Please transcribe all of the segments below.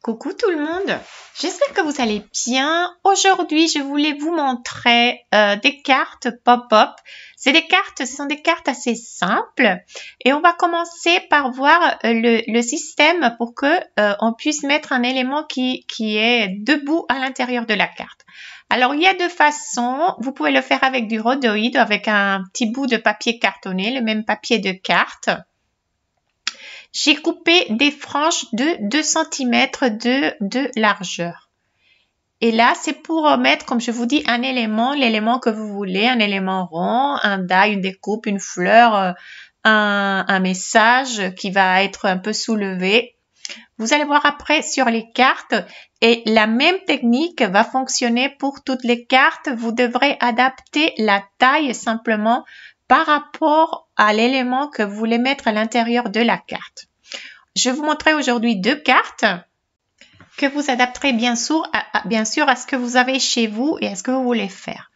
Coucou tout le monde, j'espère que vous allez bien. Aujourd'hui, je voulais vous montrer des cartes pop-up. Ce sont des cartes assez simples et on va commencer par voir le système pour que on puisse mettre un élément qui est debout à l'intérieur de la carte. Alors, il y a deux façons. Vous pouvez le faire avec du rhodoïde, avec un petit bout de papier cartonné, le même papier de carte. J'ai coupé des franges de 2 cm de largeur. Et là, c'est pour mettre, comme je vous dis, un élément, l'élément que vous voulez, un élément rond, un die, une découpe, une fleur, un message qui va être un peu soulevé. Vous allez voir après sur les cartes et la même technique va fonctionner pour toutes les cartes. Vous devrez adapter la taille simplement par rapport à l'élément que vous voulez mettre à l'intérieur de la carte. Je vais vous montrer aujourd'hui deux cartes que vous adapterez bien sûr à ce que vous avez chez vous et à ce que vous voulez faire.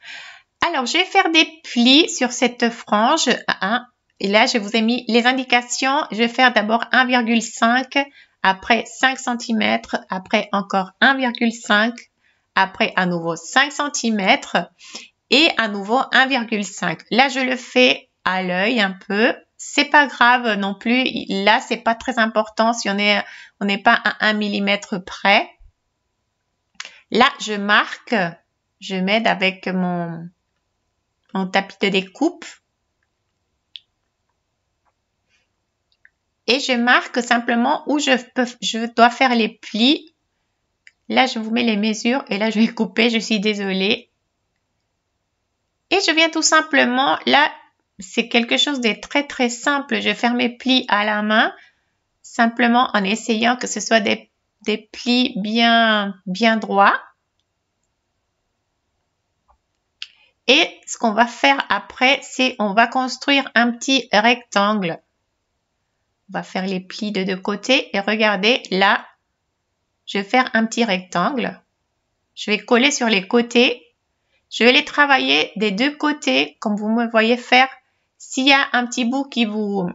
Alors, je vais faire des plis sur cette frange. Et là, je vous ai mis les indications. Je vais faire d'abord 1,5, après 5 cm, après encore 1,5, après à nouveau 5 cm et à nouveau 1,5. Là, je le fais à l'œil un peu. C'est pas grave non plus. Là, c'est pas très important si on n'est pas à 1 mm près. Là, je marque. Je m'aide avec mon tapis de découpe. Et je marque simplement où je dois faire les plis. Là, je vous mets les mesures et là, je vais couper. Je suis désolée. Et je viens tout simplement, là, c'est quelque chose de très très simple. Je vais faire mes plis à la main, simplement en essayant que ce soit des plis bien droits. Et ce qu'on va faire après, c'est on va construire un petit rectangle. On va faire les plis de deux côtés et regardez là, je vais faire un petit rectangle. Je vais coller sur les côtés. Je vais les travailler des deux côtés, comme vous me voyez faire. S'il y a un petit bout qui vous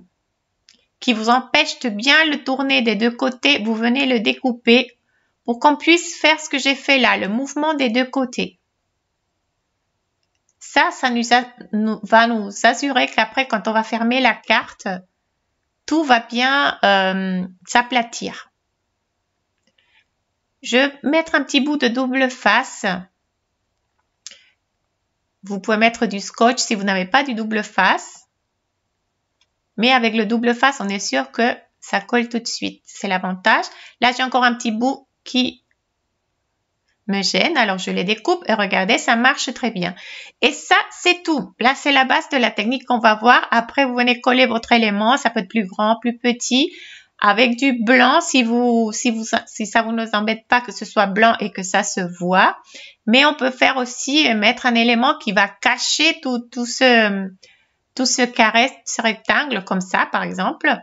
empêche de bien le tourner des deux côtés, vous venez le découper pour qu'on puisse faire ce que j'ai fait là, le mouvement des deux côtés. Ça va nous assurer qu'après, quand on va fermer la carte, tout va bien s'aplatir. Je vais mettre un petit bout de double face. Vous pouvez mettre du scotch si vous n'avez pas du double face. Mais avec le double face, on est sûr que ça colle tout de suite. C'est l'avantage. Là, j'ai encore un petit bout qui me gêne. Alors, je les découpe et regardez, ça marche très bien. Et ça, c'est tout. Là, c'est la base de la technique qu'on va voir. Après, vous venez coller votre élément. Ça peut être plus grand, plus petit. Avec du blanc, si ça vous ne embête pas que ce soit blanc et que ça se voit. Mais on peut faire aussi mettre un élément qui va cacher tout ce carré, ce rectangle comme ça, par exemple.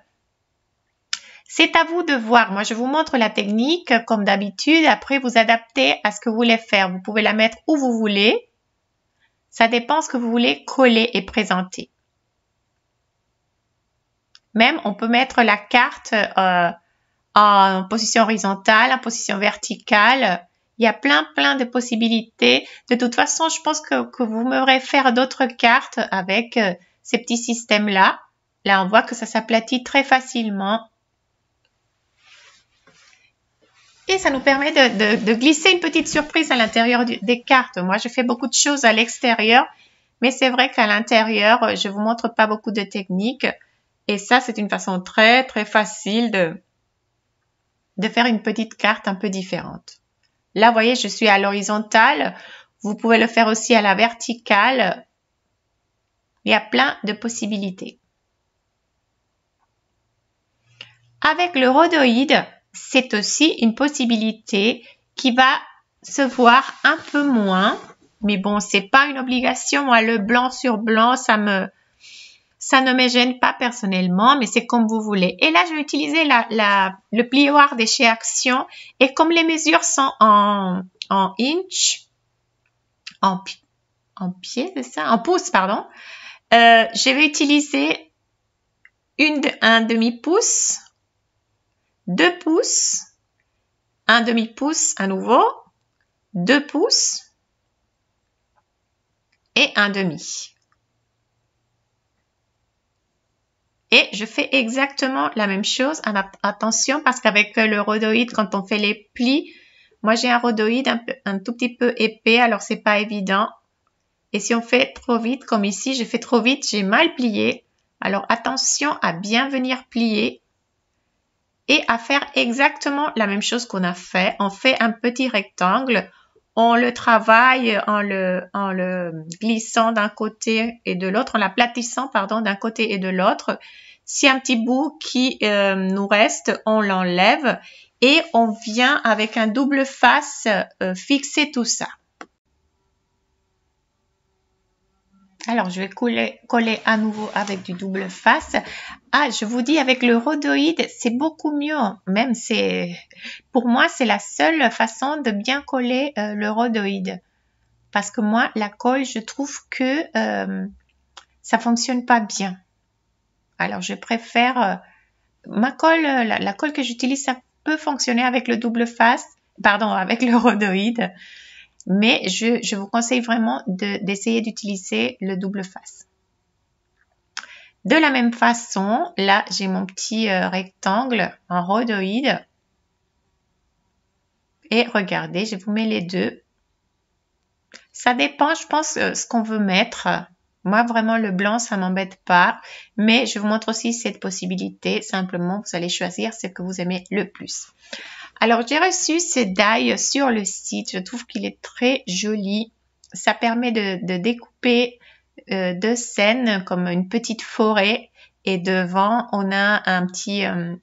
C'est à vous de voir. Moi, je vous montre la technique comme d'habitude. Après, vous adaptez à ce que vous voulez faire. Vous pouvez la mettre où vous voulez. Ça dépend ce que vous voulez coller et présenter. Même, on peut mettre la carte en position horizontale, en position verticale. Il y a plein de possibilités. De toute façon, je pense que vous m'aurez faire d'autres cartes avec ces petits systèmes-là. Là, on voit que ça s'aplatit très facilement. Et ça nous permet de glisser une petite surprise à l'intérieur des cartes. Moi, je fais beaucoup de choses à l'extérieur, mais c'est vrai qu'à l'intérieur, je vous montre pas beaucoup de techniques. Et ça, c'est une façon très facile de faire une petite carte un peu différente. Là, vous voyez, je suis à l'horizontale. Vous pouvez le faire aussi à la verticale. Il y a plein de possibilités. Avec le rhodoïde, c'est aussi une possibilité qui va se voir un peu moins. Mais bon, c'est pas une obligation. Moi, le blanc sur blanc, ça ne me gêne pas personnellement, mais c'est comme vous voulez. Et là, je vais utiliser le plioir de chez Action. Et comme les mesures sont en inch, en pied, c'est ça? En pouces, pardon. Je vais utiliser un demi-pouce, 2 pouces un demi-pouce à nouveau, 2 pouces et un demi. Et je fais exactement la même chose. Attention parce qu'avec le rhodoïde, quand on fait les plis, moi j'ai un rhodoïde un tout petit peu épais, alors c'est pas évident. Et si on fait trop vite, comme ici, j'ai fait trop vite, j'ai mal plié. Alors attention à bien venir plier et à faire exactement la même chose qu'on a fait. On fait un petit rectangle, on le travaille en le glissant d'un côté et de l'autre, en l'aplatissant, pardon, d'un côté et de l'autre. Si un petit bout qui nous reste, on l'enlève et on vient avec un double face fixer tout ça. Alors, je vais coller à nouveau avec du double face. Ah, je vous dis, avec le rhodoïde, c'est beaucoup mieux. Même pour moi, c'est la seule façon de bien coller le rhodoïde. Parce que moi, la colle, je trouve que ça fonctionne pas bien. Alors, je préfère ma colle, la colle que j'utilise, ça peut fonctionner avec le double face, pardon, avec le rhodoïde. Mais je vous conseille vraiment d'essayer d'utiliser le double face. De la même façon, là, j'ai mon petit rectangle en rhodoïde. Et regardez, je vous mets les deux. Ça dépend, je pense, ce qu'on veut mettre. Moi, vraiment, le blanc, ça m'embête pas. Mais je vous montre aussi cette possibilité. Simplement, vous allez choisir ce que vous aimez le plus. Alors, j'ai reçu ce die sur le site. Je trouve qu'il est très joli. Ça permet de découper deux scènes comme une petite forêt. Et devant, on a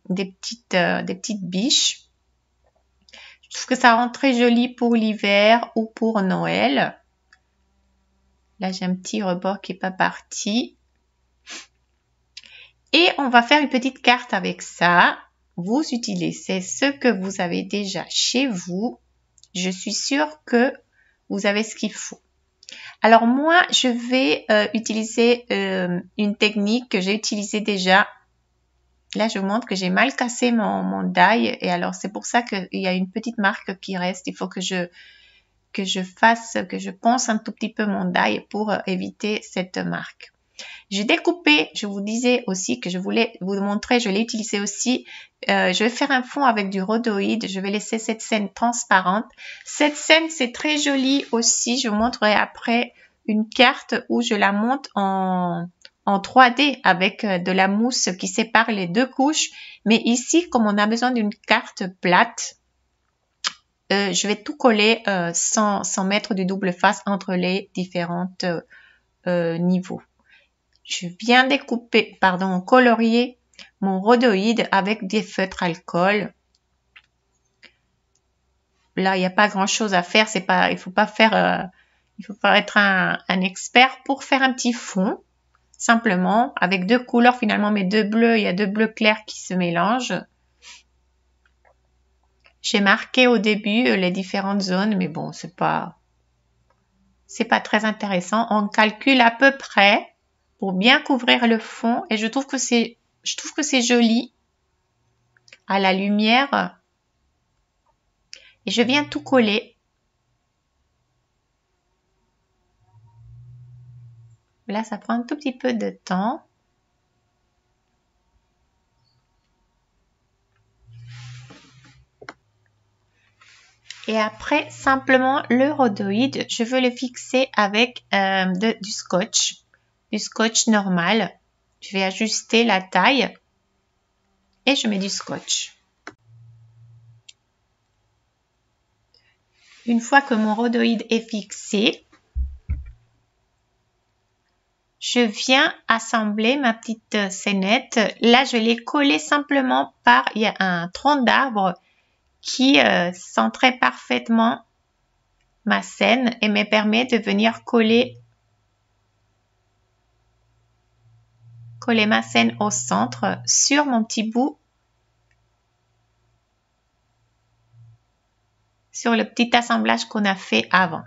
des petites biches. Je trouve que ça rend très joli pour l'hiver ou pour Noël. Là, j'ai un petit rebord qui n'est pas parti. Et on va faire une petite carte avec ça. Vous utilisez ce que vous avez déjà chez vous. Je suis sûre que vous avez ce qu'il faut. Alors moi, je vais utiliser une technique que j'ai utilisée déjà. Là, je vous montre que j'ai mal cassé mon die. Et alors, c'est pour ça qu'il y a une petite marque qui reste. Il faut que je ponce un tout petit peu mon die pour éviter cette marque. J'ai découpé, je vous disais aussi que je voulais vous montrer, je l'ai utilisé aussi. Je vais faire un fond avec du rhodoïde. Je vais laisser cette scène transparente. Cette scène, c'est très joli aussi. Je vous montrerai après une carte où je la monte en 3D avec de la mousse qui sépare les deux couches. Mais ici, comme on a besoin d'une carte plate, je vais tout coller sans mettre du double face entre les différents niveaux. Je viens découper, colorier mon rhodoïde avec des feutres alcool. Là, il n'y a pas grand chose à faire. Il faut pas être un expert pour faire un petit fond. Simplement, avec deux couleurs, finalement, mes deux bleus, il y a deux bleus clairs qui se mélangent. J'ai marqué au début les différentes zones, mais bon, c'est pas très intéressant. On calcule à peu près pour bien couvrir le fond et je trouve que c'est joli à la lumière. Et je viens tout coller. Là, ça prend un tout petit peu de temps. Et après, simplement, le rhodoïde, je veux le fixer avec du scotch normal. Je vais ajuster la taille et je mets du scotch. Une fois que mon rhodoïde est fixé, je viens assembler ma petite scénette. Là, je l'ai collée simplement il y a un tronc d'arbre qui centrait parfaitement ma scène et me permet de venir coller ma scène au centre sur mon petit bout, sur le petit assemblage qu'on a fait avant.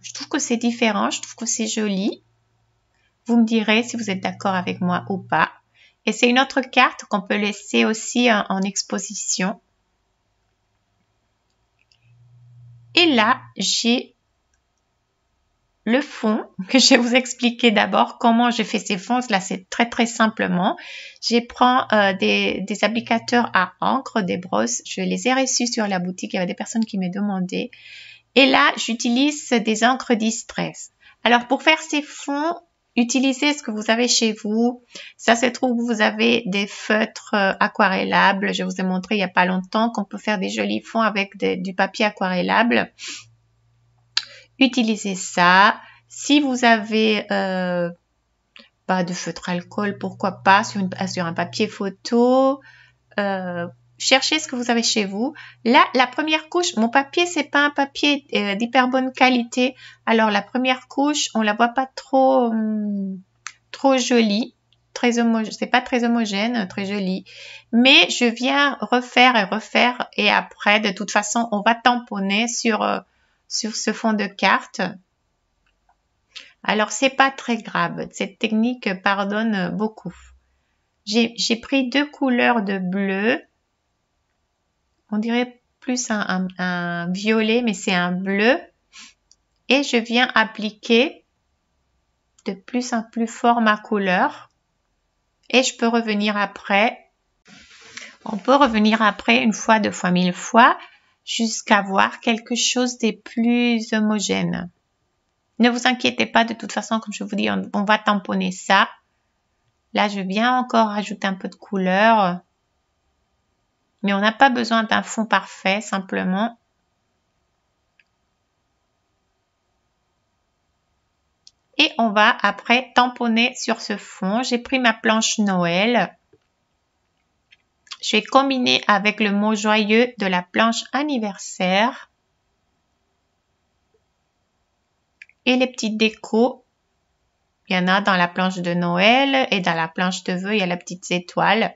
Je trouve que c'est différent, je trouve que c'est joli. Vous me direz si vous êtes d'accord avec moi ou pas. Et c'est une autre carte qu'on peut laisser aussi en exposition. Et là, j'ai le fond que je vais vous expliquer d'abord comment je fais ces fonds. Là, c'est très simplement. Je prends des applicateurs à encre, des brosses. Je les ai reçus sur la boutique. Il y avait des personnes qui me demandaient. Et là, j'utilise des encres Distress. Alors, pour faire ces fonds, utilisez ce que vous avez chez vous. Ça se trouve, vous avez des feutres aquarellables. Je vous ai montré il n'y a pas longtemps qu'on peut faire des jolis fonds avec du papier aquarellable. Utilisez ça. Si vous avez pas de feutre alcool, pourquoi pas sur un papier photo. Cherchez ce que vous avez chez vous. Là, la première couche, mon papier, c'est pas un papier d'hyper bonne qualité. Alors, la première couche, on la voit pas trop jolie. C'est pas très homogène, très joli. Mais je viens refaire et après, de toute façon, on va tamponner sur ce fond de carte. Alors, c'est pas très grave. Cette technique pardonne beaucoup. J'ai pris 2 couleurs de bleu. On dirait plus un violet, mais c'est un bleu. Et je viens appliquer de plus en plus fort ma couleur. Et je peux revenir après. On peut revenir après 1 fois, 2 fois, 1000 fois, jusqu'à voir quelque chose de plus homogène. Ne vous inquiétez pas, de toute façon, comme je vous dis, on va tamponner ça. Là, je viens encore rajouter un peu de couleur. Mais on n'a pas besoin d'un fond parfait, simplement. Et on va après tamponner sur ce fond. J'ai pris ma planche Noël. Je vais combiner avec le mot joyeux de la planche anniversaire. Et les petites décos. Il y en a dans la planche de Noël et dans la planche de vœux, il y a la petite étoile.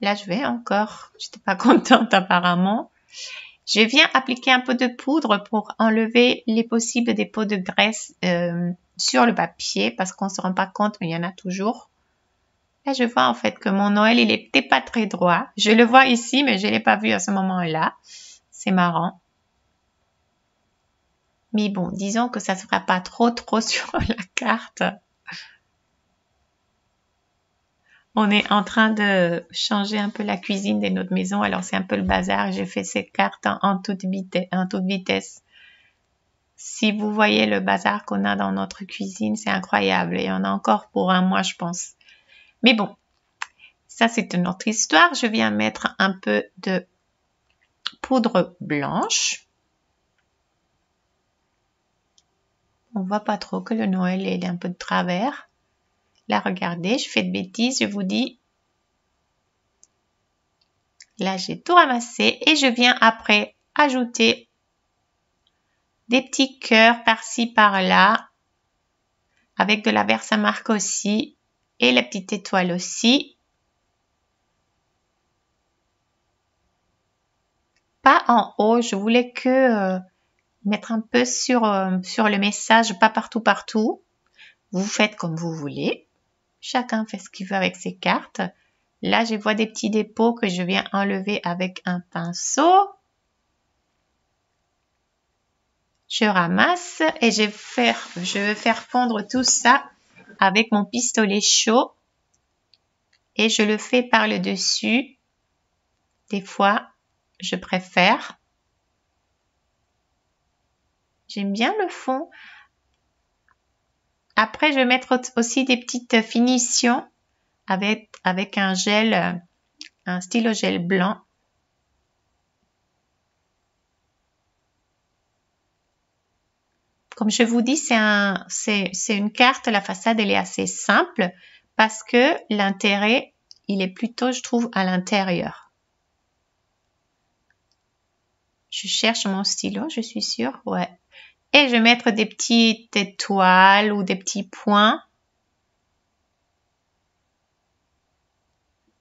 Là, je vais encore. Je n'étais pas contente apparemment. Je viens appliquer un peu de poudre pour enlever les possibles dépôts de graisse sur le papier parce qu'on ne se rend pas compte, mais il y en a toujours. Là, je vois en fait que mon Noël, il n'était pas très droit. Je le vois ici, mais je ne l'ai pas vu à ce moment-là. C'est marrant. Mais bon, disons que ça ne se fera pas trop sur la carte. On est en train de changer un peu la cuisine de notre maison. Alors, c'est un peu le bazar. J'ai fait ces cartes en toute vitesse. Si vous voyez le bazar qu'on a dans notre cuisine, c'est incroyable. Et on a encore pour 1 mois, je pense. Mais bon, ça, c'est une autre histoire. Je viens mettre un peu de poudre blanche. On voit pas trop que le Noël est un peu de travers. Là, regardez, je fais de bêtises, je vous dis. Là, j'ai tout ramassé et je viens après ajouter des petits cœurs par-ci, par-là, avec de la Versamark aussi et la petite étoile aussi. Pas en haut, je voulais que mettre un peu sur le message, pas partout. Vous faites comme vous voulez. Chacun fait ce qu'il veut avec ses cartes. Là, je vois des petits dépôts que je viens enlever avec un pinceau. Je ramasse et je vais faire fondre tout ça avec mon pistolet chaud. Et je le fais par le dessus. Des fois, je préfère. J'aime bien le fond. Après, je vais mettre aussi des petites finitions avec un gel, un stylo gel blanc. Comme je vous dis, c'est une carte, la façade, elle est assez simple parce que l'intérêt, il est plutôt, je trouve, à l'intérieur. Je cherche mon stylo, je suis sûre, ouais. Et je vais mettre des petites étoiles ou des petits points.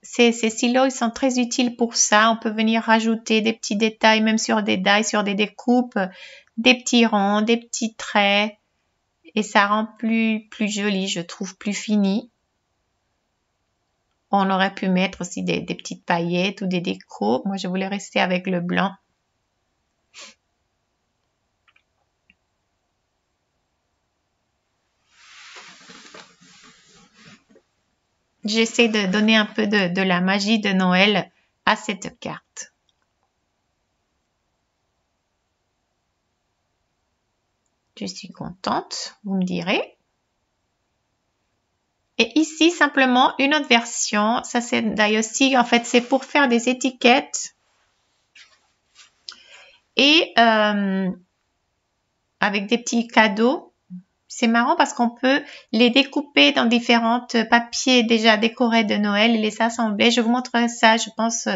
Ces stylos, ils sont très utiles pour ça. On peut venir rajouter des petits détails, même sur des die, sur des découpes, des petits ronds, des petits traits. et ça rend plus joli, je trouve, plus fini. On aurait pu mettre aussi des petites paillettes ou des décos. Moi, je voulais rester avec le blanc. J'essaie de donner un peu de la magie de Noël à cette carte. Je suis contente, vous me direz. Et ici, simplement, une autre version. Ça, c'est d'ailleurs aussi, en fait, c'est pour faire des étiquettes. Et avec des petits cadeaux. C'est marrant parce qu'on peut les découper dans différents papiers déjà décorés de Noël et les assembler. Je vous montrerai ça, je pense,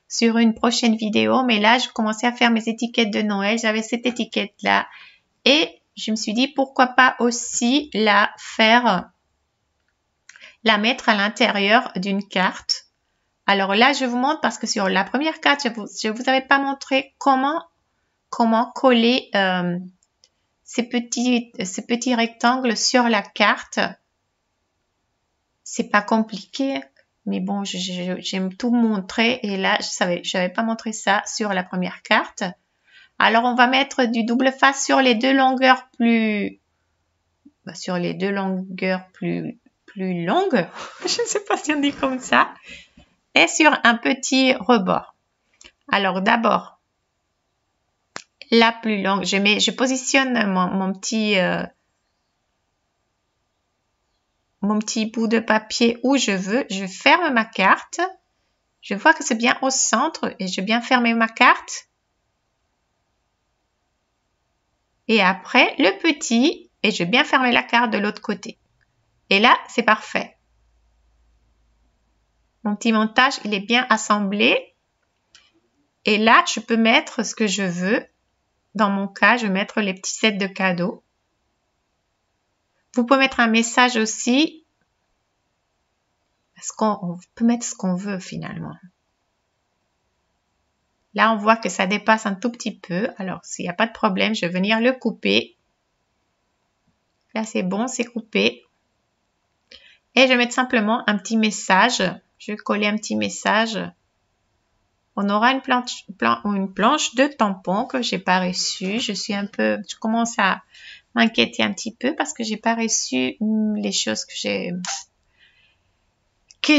sur une prochaine vidéo. Mais là, je commençais à faire mes étiquettes de Noël. J'avais cette étiquette-là. Et je me suis dit, pourquoi pas aussi la mettre à l'intérieur d'une carte. Alors là, je vous montre parce que sur la première carte, je vous avais pas montré comment coller ces petits rectangles sur la carte. C'est pas compliqué, mais bon, j'aime tout montrer et là, j'avais pas montré ça sur la première carte. Alors, on va mettre du double face sur les deux longueurs plus longues. Je ne sais pas si on dit comme ça. Et sur un petit rebord. Alors, d'abord, la plus longue, je positionne mon petit bout de papier où je veux. Je ferme ma carte. Je vois que c'est bien au centre et je vais bien fermer ma carte. Et après, le petit, et je vais bien fermer la carte de l'autre côté. Et là, c'est parfait. Mon petit montage, il est bien assemblé. Et là, je peux mettre ce que je veux. Dans mon cas, je vais mettre les petits sets de cadeaux. Vous pouvez mettre un message aussi. Parce qu'on peut mettre ce qu'on veut finalement. Là, on voit que ça dépasse un tout petit peu. Alors, s'il n'y a pas de problème, je vais venir le couper. Là, c'est bon, c'est coupé. Et je vais mettre simplement un petit message. Je vais coller un petit message. On aura une planche de tampons que j'ai pas reçue. Je commence à m'inquiéter un petit peu parce que j'ai pas reçu les choses que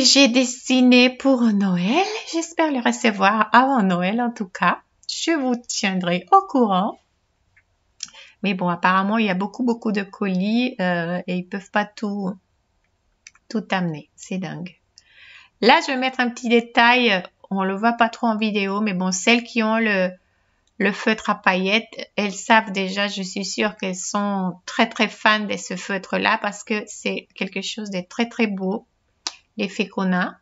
j'ai dessinées pour Noël. J'espère les recevoir avant Noël en tout cas. Je vous tiendrai au courant. Mais bon, apparemment, il y a beaucoup de colis et ils peuvent pas tout amener. C'est dingue. Là, je vais mettre un petit détail. On le voit pas trop en vidéo, mais bon, celles qui ont le feutre à paillettes, elles savent déjà, je suis sûre qu'elles sont très fans de ce feutre-là parce que c'est quelque chose de très beau, l'effet qu'on a.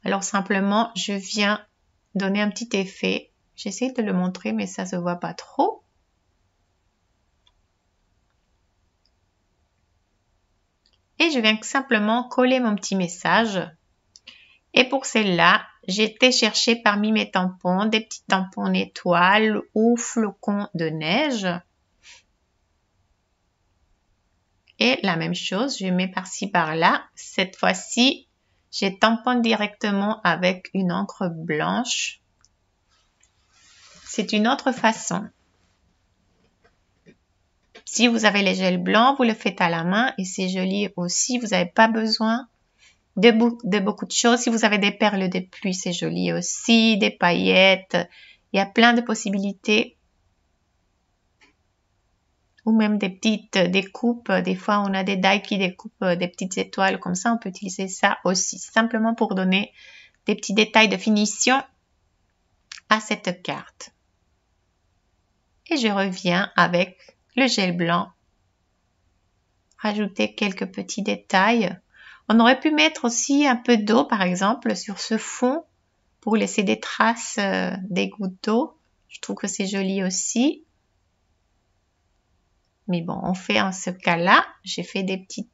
Alors simplement, je viens donner un petit effet. J'essaie de le montrer, mais ça se voit pas trop. Et je viens simplement coller mon petit message. Et pour celle-là, j'ai été chercher parmi mes tampons des petits tampons étoiles ou flocons de neige. Et la même chose, je mets par-ci par-là. Cette fois-ci, je tamponne directement avec une encre blanche. C'est une autre façon. Si vous avez les gels blancs, vous le faites à la main et c'est joli aussi. Vous n'avez pas besoin de beaucoup de choses. Si vous avez des perles de pluie, c'est joli aussi. Des paillettes. Il y a plein de possibilités. Ou même des petites découpes. Des fois, on a des die qui découpent des petites étoiles comme ça. On peut utiliser ça aussi. Simplement pour donner des petits détails de finition à cette carte. Et je reviens avec le gel blanc. Rajouter quelques petits détails. On aurait pu mettre aussi un peu d'eau, par exemple, sur ce fond pour laisser des traces des gouttes d'eau. Je trouve que c'est joli aussi. Mais bon, on fait en ce cas-là, j'ai fait des petits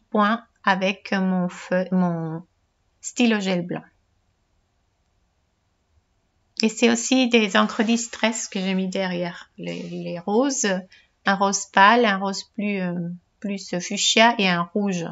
points avec mon stylo gel blanc. Et c'est aussi des encres distress que j'ai mis derrière. Les roses, un rose pâle, un rose plus fuchsia et un rouge.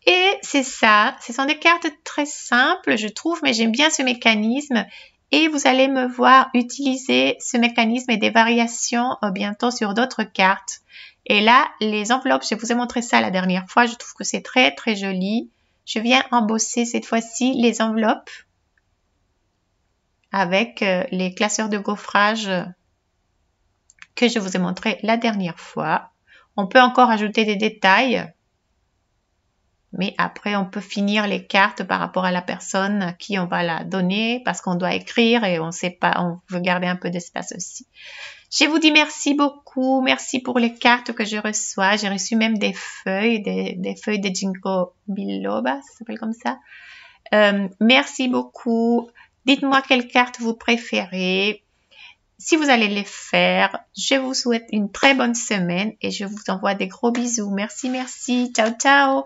Et c'est ça, ce sont des cartes très simples, je trouve, mais j'aime bien ce mécanisme. Et vous allez me voir utiliser ce mécanisme et des variations bientôt sur d'autres cartes. Et là, les enveloppes, je vous ai montré ça la dernière fois, je trouve que c'est très très joli. Je viens embosser cette fois-ci les enveloppes avec les classeurs de gaufrage que je vous ai montré la dernière fois. On peut encore ajouter des détails. Mais après, on peut finir les cartes par rapport à la personne à qui on va la donner parce qu'on doit écrire et on sait pas, on veut garder un peu d'espace aussi. Je vous dis merci beaucoup. Merci pour les cartes que je reçois. J'ai reçu même des feuilles, des feuilles de Ginkgo biloba, ça s'appelle comme ça. Merci beaucoup. Dites-moi quelles cartes vous préférez. Si vous allez les faire, je vous souhaite une très bonne semaine et je vous envoie des gros bisous. Merci, merci. Ciao, ciao.